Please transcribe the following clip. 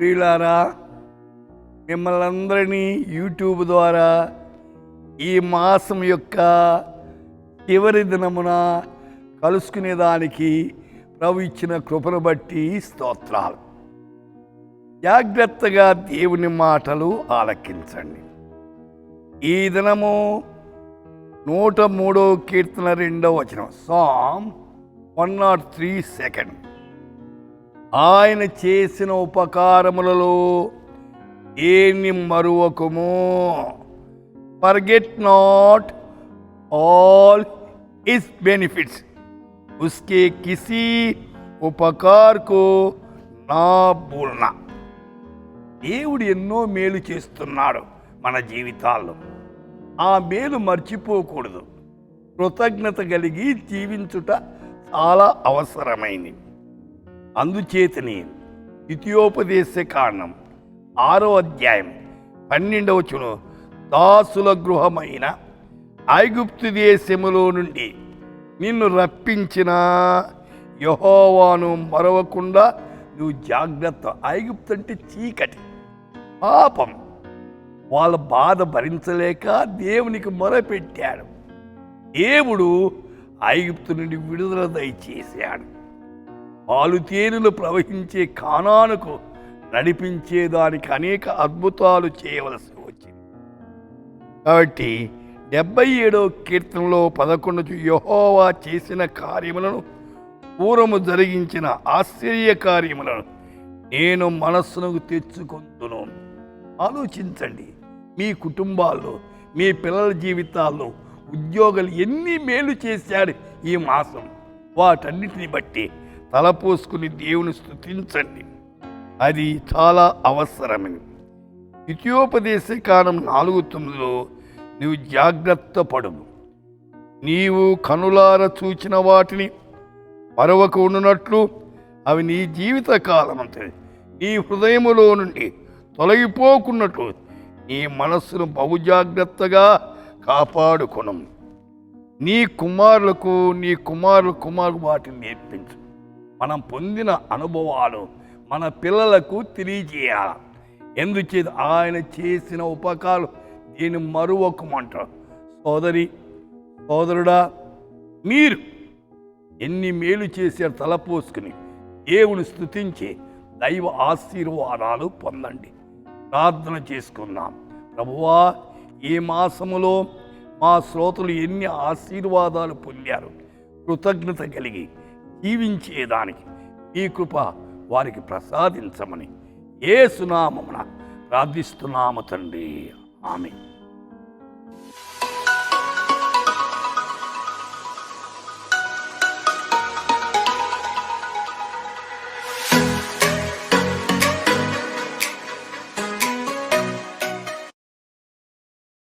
ప్రియులారా, మిమ్మల్ని అందరినీ యూట్యూబ్ ద్వారా ఈ మాసం యొక్క చివరి దినమున కలుసుకునేదానికి ప్రభు ఇచ్చిన కృపను బట్టి స్తోత్రాలు. జాగ్రత్తగా దేవుని మాటలు ఆలకించండి. ఈ దినము 103వ కీర్తన 2వ వచనం, సామ్ 103 ఆయన చేసిన ఉపకారములలో దేన్ని మరువకుము. Forget not all his benefits, उसके किसी ఉపకార్ కో నా భూల్నా. దేవుడు ఎన్నో మేలు చేస్తున్నాడు మన జీవితాల్లో. ఆ మేలు మర్చిపోకూడదు. కృతజ్ఞత కలిగి జీవించుట చాలా అవసరమైంది. అందుచేతని ద్వితీయోపదేశ కాండం 6వ అధ్యాయం 12వ వచనం, దాసుల గృహమైన ఐగుప్తు దేశములో నుండి నిన్ను రప్పించిన యెహోవాను మరవకుండా నువ్వు జాగ్రత్త. ఐగుప్తు అంటే చీకటి, పాపం. వాళ్ళ బాధ భరించలేక దేవునికి మొరపెట్టాడు. దేవుడు ఐగుప్తు నుండి విడుదల దయచేశాడు. పాలు తేనెలు ప్రవహించే కానానుకు నడిపించేదానికి అనేక అద్భుతాలు చేయవలసి వచ్చింది. కాబట్టి 77వ కీర్తనలో 11 యెహోవా చేసిన కార్యములను, పూర్వము జరిగించిన ఆశ్చర్య కార్యములను నేను మనస్సునకు తెచ్చుకొందును. ఆలోచించండి, మీ కుటుంబాల్లో, మీ పిల్లల జీవితాల్లో, ఉద్యోగాలు ఎన్ని మేలు చేశాడు ఈ మాసం. వాటన్నిటిని బట్టి తలపోసుకుని దేవుని స్తుతించండి. అది చాలా అవసరమైనది. ద్వితీయోపదేశ కాలం 4:9 నువ్వు జాగ్రత్త పడు. నీవు కనులార చూచిన వాటిని మరొక ఉండునట్లు అవి నీ జీవిత కాలమంతా నీ హృదయములో నుండి తొలగిపోకున్నట్లు నీ మనస్సును బహుజాగ్రత్తగా కాపాడుకొను. నీ కుమారులకు వాటిని నేర్పించు. మనం పొందిన అనుభవాలు మన పిల్లలకు తెలియజేయాలి. ఎందుచేత ఆయన చేసిన ఉపకారం దీన్ని మరువకమంటారు. సోదరుడా, మీరు ఎన్ని మేలు చేశారు తలపోసుకుని దేవుని స్తుతించి దైవ ఆశీర్వాదాలు పొందండి. ప్రార్థన చేసుకుందాం. ప్రభువా, ఈ మాసములో మా శ్రోతలు ఎన్ని ఆశీర్వాదాలు పొందారు. కృతజ్ఞత కలిగి జీవించేదానికి ఈ కృప వారికి ప్రసాదించమని యేసు నామమున ప్రార్థిస్తున్నాము తండ్రి. ఆమేన్.